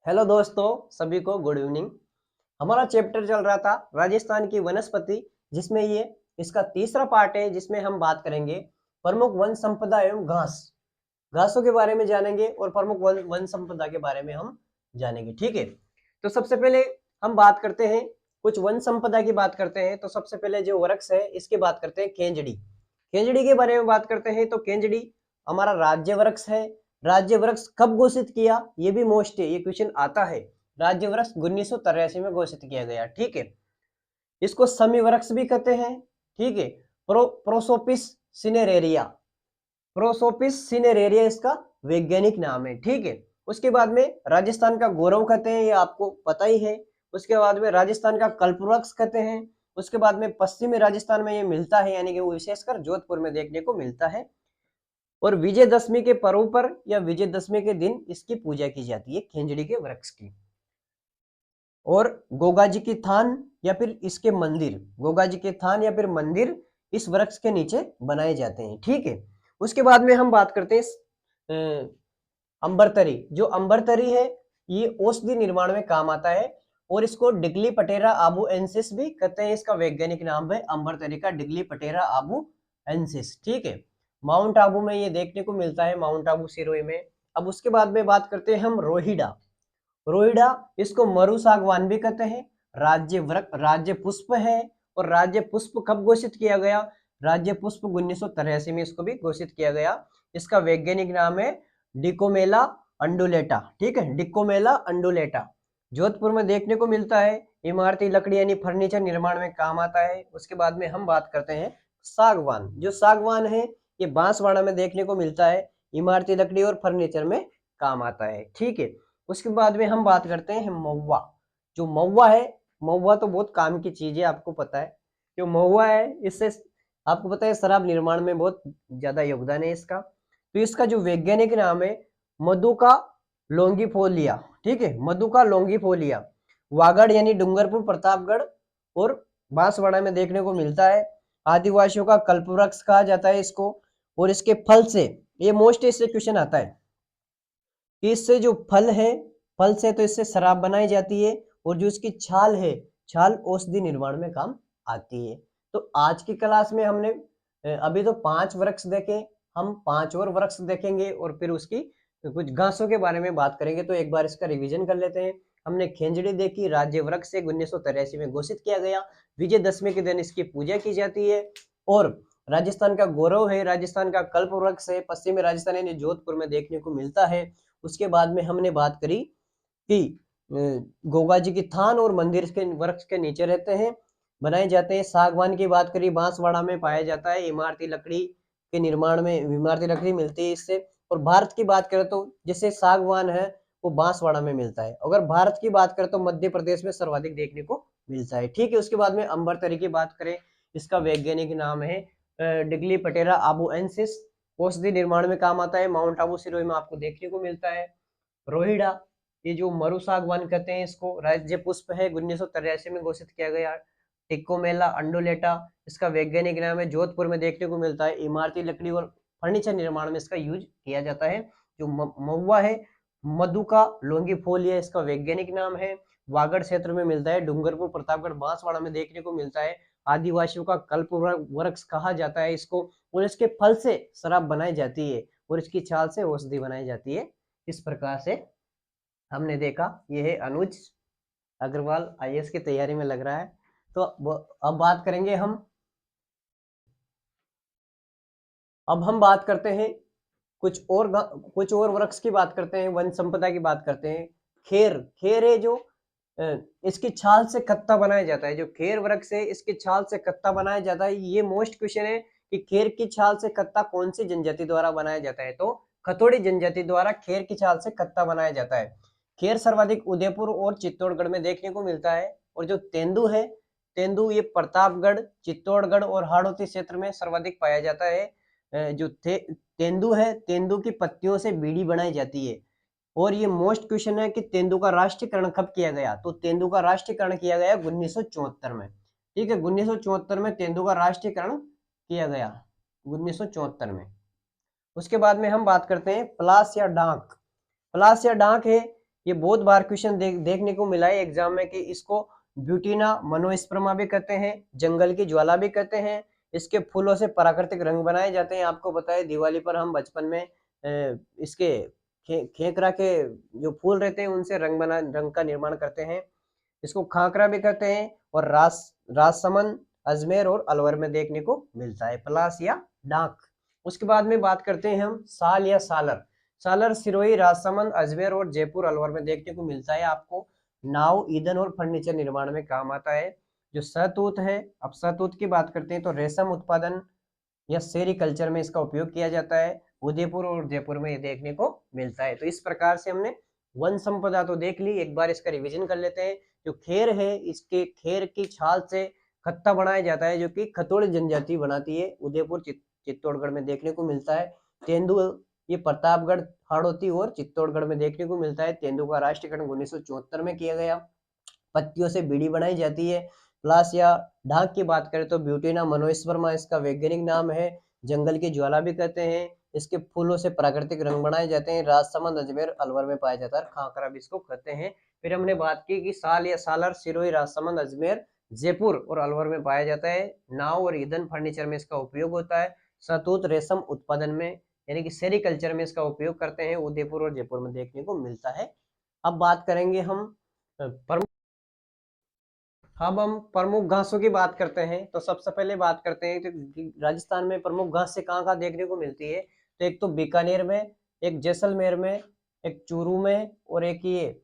Hello दोस्तों, सभी को गुड इवनिंग। हमारा चैप्टर चल रहा था राजस्थान की वनस्पति, जिसमें ये इसका तीसरा पार्ट है, जिसमें हम बात करेंगे प्रमुख वन संपदा एवं घास घासों के बारे में जानेंगे और प्रमुख वन संपदा के बारे में हम जानेंगे। ठीक है, तो सबसे पहले हम बात करते हैं, कुछ वन संपदा की बात करते हैं। तो सबसे पहले जो वृक्ष है इसकी बात करते हैं, खेजड़ी। खेजड़ी के बारे में बात करते हैं तो खेजड़ी हमारा राज्य वृक्ष है। राज्य वृक्ष कब घोषित किया, ये भी मोस्ट है, ये क्वेश्चन आता है। राज्य वृक्ष 1983 में घोषित किया गया। ठीक है, इसको समी वृक्ष भी कहते हैं। ठीक है, प्रोसोपिस सिनेरेरिया, प्रोसोपिस सिनेरेरिया इसका वैज्ञानिक नाम है। ठीक है, उसके बाद में राजस्थान का गौरव कहते हैं, ये आपको पता ही है। उसके बाद में राजस्थान का कल्पवृक्ष कहते हैं। उसके बाद में पश्चिमी राजस्थान में ये मिलता है, यानी कि वो विशेषकर जोधपुर में देखने को मिलता है। और विजयदशमी के पर्व पर या विजयदशमी के दिन इसकी पूजा की जाती है, खेजड़ी के वृक्ष की। और गोगा जी की थान या फिर इसके मंदिर, गोगा जी के थान या फिर मंदिर इस वृक्ष के नीचे बनाए जाते हैं। ठीक है, उसके बाद में हम बात करते हैं अंबरतरी। जो अंबरतरी है ये औषधि निर्माण में काम आता है, और इसको डिग्ली पटेरा आबुएंसिस भी कहते हैं। इसका वैज्ञानिक नाम है अंबरतरी का डिग्ली पटेरा आबुएंसिस। ठीक है, माउंट आबू में ये देखने को मिलता है, माउंट आबू सिरोही में। अब उसके बाद में बात करते हैं हम रोहिडा। रोहिडा, इसको मरु सागवान भी कहते हैं। राज्य पुष्प है। और राज्य पुष्प कब घोषित किया गया? राज्य पुष्प 1983 में इसको भी घोषित किया गया। इसका वैज्ञानिक नाम है डिकोमेला अंडुलेटा। ठीक है, डिकोमेला अंडुलेटा जोधपुर में देखने को मिलता है। इमारती लकड़ी यानी फर्नीचर निर्माण में काम आता है। उसके बाद में हम बात करते हैं सागवान। जो सागवान है ये बांसवाड़ा में देखने को मिलता है, इमारती लकड़ी और फर्नीचर में काम आता है। ठीक है, उसके बाद में हम बात करते हैं महुआ। जो महुआ है, महुआ तो बहुत काम की चीज है, आपको पता है। जो महुआ है इससे आपको पता है शराब निर्माण में बहुत ज्यादा योगदान है इसका। तो इसका जो वैज्ञानिक नाम है मधुका लोंगिफोलिया। ठीक है, मधुका लोंगिफोलिया। वागड़ यानी डूंगरपुर, प्रतापगढ़ और बांसवाड़ा में देखने को मिलता है। आदिवासियों का कल्पवृक्ष कहा जाता है इसको। और इसके फल से, ये मोस्ट इससे क्वेश्चन आता है कि इससे जो फल है, फल से तो इससे शराब बनाई जाती है। और जो इसकी छाल है, छाल औषधि निर्माण में काम आती है। तो आज की क्लास में हमने अभी तो 5 वृक्ष देखे, हम 5 और वृक्ष देखेंगे और फिर उसकी कुछ घासों के बारे में बात करेंगे। तो एक बार इसका रिवीजन कर लेते हैं। हमने खेजड़ी देखी, राज्य वृक्ष से 1983 में घोषित किया गया। विजयदशमी के दिन इसकी पूजा की जाती है। और राजस्थान का गौरव है, राजस्थान का कल्प वृक्ष है, पश्चिमी राजस्थान यानी जोधपुर में देखने को मिलता है। उसके बाद में हमने बात करी कि गोगा जी की थान और मंदिर के वृक्ष के नीचे रहते हैं, बनाए जाते हैं। सागवान की बात करी, बांसवाड़ा में पाया जाता है, इमारती लकड़ी के निर्माण में इमारती लकड़ी मिलती है इससे। और भारत की बात करें तो जैसे सागवान है वो बांसवाड़ा में मिलता है। अगर भारत की बात करें तो मध्य प्रदेश में सर्वाधिक देखने को मिलता है। ठीक है, उसके बाद में अंबरतरी की बात करें, इसका वैज्ञानिक नाम है डिग्ली पटेरा आबुएंसिस। औषधि निर्माण में काम आता है, माउंट आबू सिरोही में आपको देखने को मिलता है। रोहिड़ा, ये जो मरु सागवान कहते हैं इसको, राज्य पुष्प है, 1983 में घोषित किया गया। टिकोमेला अंडोलेटा, इसका वैज्ञानिक नाम है, जोधपुर में देखने को मिलता है। इमारती लकड़ी और फर्नीचर निर्माण में इसका यूज किया जाता है। जो महुआ है, मधुका लोंगिफोलिया इसका वैज्ञानिक नाम है। वागड़ क्षेत्र में मिलता है, डूंगरपुर, प्रतापगढ़, बांसवाड़ा में देखने को मिलता है। आदिवासियों का कल्प वृक्ष कहा जाता है इसको। और इसके फल से शराब बनाई जाती है और इसकी छाल से औषधि बनाई जाती है। इस प्रकार से हमने देखा। ये है अनुज अग्रवाल, आईएएस की तैयारी में लग रहा है। तो अब बात करेंगे हम, अब हम बात करते हैं कुछ और वृक्ष की बात करते हैं, वन संपदा की बात करते हैं। खेर, खेर है जो इसकी छाल से कत्ता बनाया जाता है। जो खेर वृक्ष है इसकी छाल से कत्ता बनाया जाता है। ये मोस्ट क्वेश्चन है कि खेर की छाल से कत्ता कौन सी जनजाति द्वारा बनाया जाता है? तो खथोड़ी जनजाति द्वारा खेर की छाल से कत्ता बनाया जाता है। खेर सर्वाधिक उदयपुर और चित्तौड़गढ़ में देखने को मिलता है। और जो तेंदू है, तेंदू ये प्रतापगढ़, चित्तौड़गढ़ और हाड़ौती क्षेत्र में सर्वाधिक पाया जाता है। जो तेंदू है, तेंदू की पत्तियों से बीड़ी बनाई जाती है। और ये मोस्ट क्वेश्चन है कि तेंदू का राष्ट्रीयकरण कब किया गया? तो तेंदू का राष्ट्रीयकरण किया गया 1974 में। ठीक है, 1974 में तेंदू का राष्ट्रीयकरण किया गया, 1974 में। उसके बाद में हम बात करते हैं पलास या डांक। पलास या डांक है, ये बहुत बार क्वेश्चन देखने को मिला है एग्जाम में कि इसको ब्यूटीना मनोस्पर्मा भी कहते हैं, जंगल की ज्वाला भी कहते हैं। इसके फूलों से प्राकृतिक रंग बनाए जाते हैं। आपको पता है दिवाली पर हम बचपन में इसके खेकरा के जो फूल रहते हैं उनसे रंग का निर्माण करते हैं। इसको खाकरा भी कहते हैं और राजसमंद, अजमेर और अलवर में देखने को मिलता है, पलास या डाक। उसके बाद में बात करते हैं हम साल या सालर। सालर सिरोही, राजसमंद, अजमेर और जयपुर अलवर में देखने को मिलता है। आपको नाव, ईंधन और फर्नीचर निर्माण में काम आता है। जो सहतूत है, अब सहतूत की बात करते हैं तो रेशम उत्पादन या सेरिकल्चर में इसका उपयोग किया जाता है। उदयपुर और जयपुर में ये देखने को मिलता है। तो इस प्रकार से हमने वन संपदा तो देख ली, एक बार इसका रिवीजन कर लेते हैं। जो खेर है, इसके खेर की छाल से खत्ता बनाया जाता है जो कि खतोड़ जनजाति बनाती है। उदयपुर चित्तौड़गढ़ में देखने को मिलता है। तेंदु ये प्रतापगढ़, हाड़ौती और चित्तौड़गढ़ में देखने को मिलता है। तेंदु का राष्ट्रीयकरण 1974 में किया गया। पत्तियों से बीड़ी बनाई जाती है। प्लास या ढाक की बात करें तो ब्यूटीना मनोस्पर्मा इसका वैज्ञानिक नाम है। जंगल की ज्वाला भी कहते हैं। इसके फूलों से प्राकृतिक रंग बनाए जाते हैं। राजसमंद, अजमेर, अलवर में पाया जाता है। खाकरा भी इसको कहते हैं। फिर हमने बात की कि साल या सालर सिरोही, राजसमंद, अजमेर, जयपुर और अलवर में पाया जाता है। नाव और ईंधन फर्नीचर में इसका उपयोग होता है। शहतूत रेशम उत्पादन में यानी कि सेरिकल्चर में इसका उपयोग करते हैं। उदयपुर और जयपुर में देखने को मिलता है। अब बात करेंगे हम अब हम प्रमुख घासों की बात करते हैं। तो सबसे पहले बात करते हैं कि राजस्थान में प्रमुख घास से कहाँ कहाँ देखने को मिलती है। तो एक तो बीकानेर में, एक जैसलमेर में, एक चूरू में और एक ये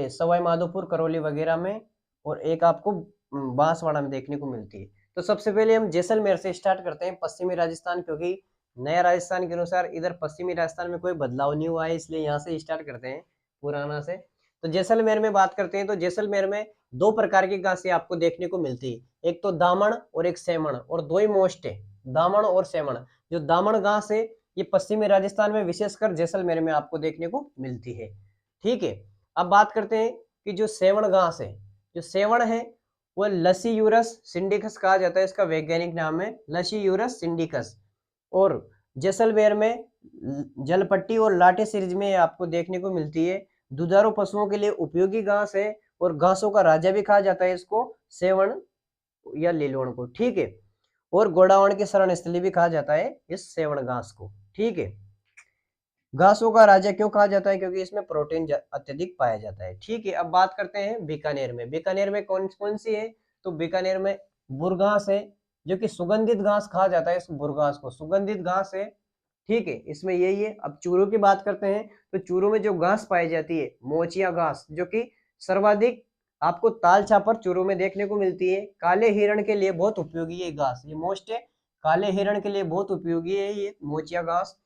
सवाई माधोपुर, करौली वगैरह में, और एक आपको बांसवाड़ा में देखने को मिलती है। तो सबसे पहले हम जैसलमेर से स्टार्ट करते हैं, पश्चिमी राजस्थान, क्योंकि नया राजस्थान के अनुसार इधर पश्चिमी राजस्थान में कोई बदलाव नहीं हुआ है, इसलिए यहाँ से स्टार्ट करते हैं पुराना से। तो जैसलमेर में बात करते हैं तो जैसलमेर में दो प्रकार की घासें आपको देखने को मिलती है, एक तो दामन और एक सेमण, और दो ही मोस्ट है, दामन और सेमण। जो दामन घास है ये पश्चिमी राजस्थान में विशेषकर जैसलमेर में आपको देखने को मिलती है। ठीक है, अब बात करते हैं कि जो सेवण घास है, जो सेवण है वह लसीयूरस सिंडिकस कहा जाता है, इसका वैज्ञानिक नाम है लसीयूरस सिंडिकस। और जैसलमेर में जलपट्टी और लाटे सीरीज में आपको देखने को मिलती है। दुधारू पशुओं के लिए उपयोगी घास है और घासों का राजा भी कहा जाता है इसको, सेवण या लीलवण को। ठीक है, और गोडावण की शरण स्थली भी कहा जाता है इस सेवण घास को। ठीक है, घासों का राजा क्यों कहा जाता है, क्योंकि इसमें प्रोटीन अत्यधिक पाया जाता है। ठीक है, अब बात करते हैं बीकानेर में। बीकानेर में कौन कौन सी है, तो बीकानेर में बुरघास है, जो कि सुगंधित घास कहा जाता है इस बुरघास को, सुगंधित घास है। ठीक है, इसमें यही है। अब चूरू की बात करते हैं तो चूरू में जो घास पाई जाती है मोचिया घास, जो कि सर्वाधिक आपको ताल छापर चूरू में देखने को मिलती है। काले हिरण के लिए बहुत उपयोगी है घास, ये मोस्ट है, काले हिरण के लिए बहुत उपयोगी है ये मोचिया घास।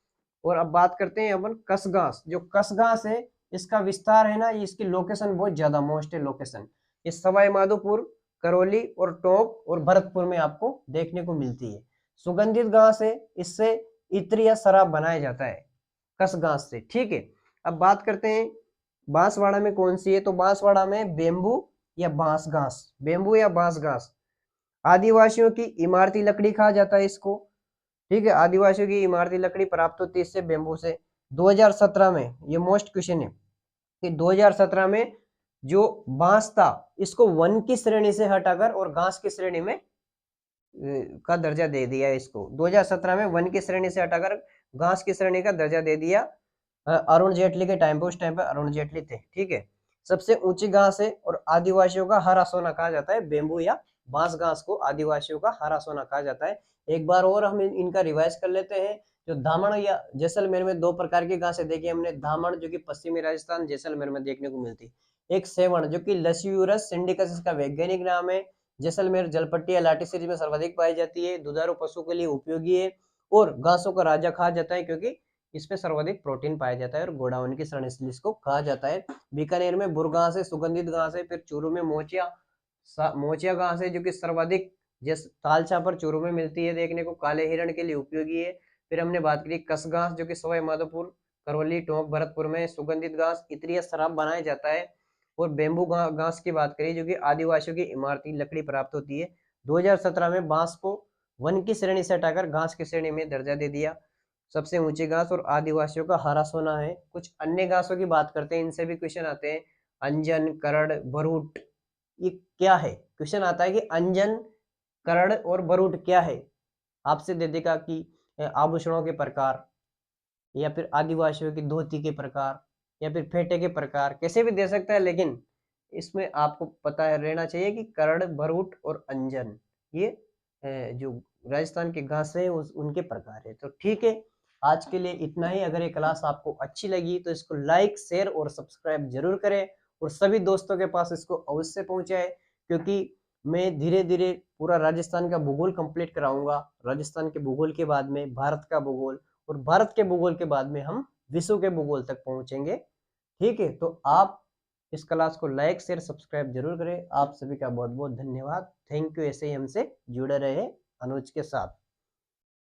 और अब बात करते हैं अपन कस घास। जो कस घास है इसका विस्तार है ना, इसकी लोकेशन बहुत ज्यादा मोस्ट है लोकेशन, इस सवाई माधोपुर, करौली और टोंक और भरतपुर में आपको देखने को मिलती है। सुगंधित घास है, इससे इत्र या शराब बनाया जाता है कस घास से। ठीक है, अब बात करते हैं बांसवाड़ा में कौन सी है, तो बांसवाड़ा में बेम्बू या बांस घास, बेम्बू या बांस घास। आदिवासियों की इमारती लकड़ी कहा जाता है इसको। ठीक है, आदिवासियों की इमारती लकड़ी प्राप्त होती है इससे, बेम्बू से। 2017 में ये मोस्ट क्वेश्चन है कि 2017 में जो बांस था इसको वन की श्रेणी से हटाकर और घास की श्रेणी में का दर्जा दे दिया इसको। 2017 में वन की श्रेणी से हटाकर घास की श्रेणी का दर्जा दे दिया अरुण जेटली के टाइम पे, उस टाइम पे अरुण जेटली थे। ठीक है, सबसे ऊंची घास है और आदिवासियों का हरा सोना कहा जाता है बेम्बू या बांस घास को, आदिवासियों का हरा सोना कहा जाता है। एक बार और हम इनका रिवाइज कर लेते हैं। जो धामण या जैसलमेर में दो प्रकार की घासें देखी हमने, धामण जो कि पश्चिमी राजस्थान जैसलमेर में देखने को मिलती, एक सेवण जो कि लसियूरस सिंडिकस इसका वैज्ञानिक नाम है। जैसलमेर जलपट्टी या लाठी सीरीज में सर्वाधिक पाई जाती है, दुधारू पशु के लिए उपयोगी है और घासों का राजा कहा जाता है क्योंकि इसमें सर्वाधिक प्रोटीन पाया जाता है, और गोडाउन की शरण स्थली इसको कहा जाता है। बीकानेर में बुरघास है, सुगंधित घास है। फिर चूरू में मोचिया घास है जो कि सर्वाधिक जिस तालछा पर चूरू में मिलती है देखने को, काले हिरण के लिए उपयोगी है। फिर हमने बात करी कस घास जो कि सवाई माधोपुर, करौली, टोंक, भरतपुर में सुगंधित घास, इत्र शराब बनाया जाता है। और बेम्बू घास की बात करी जो कि आदिवासियों की इमारती लकड़ी प्राप्त होती है। 2017 में बांस को वन की श्रेणी से हटाकर घास की श्रेणी में दर्जा दे दिया। सबसे ऊंची घास और आदिवासियों का हरा सोना है। कुछ अन्य घासों की बात करते हैं, इनसे भी क्वेश्चन आते हैं। अंजन, करड़, बरूट, ये क्या है? क्वेश्चन आता है कि अंजन, करड़ और बरूट क्या है। आपसे दे देगा कि आभूषणों के प्रकार, या फिर आदिवासियों की धोती के प्रकार, या फिर फेटे के प्रकार, कैसे भी दे सकता है, लेकिन इसमें आपको पता है रहना चाहिए कि करड़, भरूट और अंजन, ये जो राजस्थान के घास है उनके प्रकार है। तो ठीक है, आज के लिए इतना ही। अगर ये क्लास आपको अच्छी लगी तो इसको लाइक, शेयर और सब्सक्राइब जरूर करें, और सभी दोस्तों के पास इसको अवश्य पहुंचाए, क्योंकि मैं धीरे धीरे पूरा राजस्थान का भूगोल कंप्लीट कराऊंगा। राजस्थान के भूगोल के बाद में भारत का भूगोल, और भारत के भूगोल के बाद में हम विश्व के भूगोल तक पहुंचेंगे। ठीक है, तो आप इस क्लास को लाइक, शेयर, सब्सक्राइब जरूर करें। आप सभी का बहुत बहुत धन्यवाद। Thank you. ऐसे ही हमसे जुड़े रहे अनुज के साथ।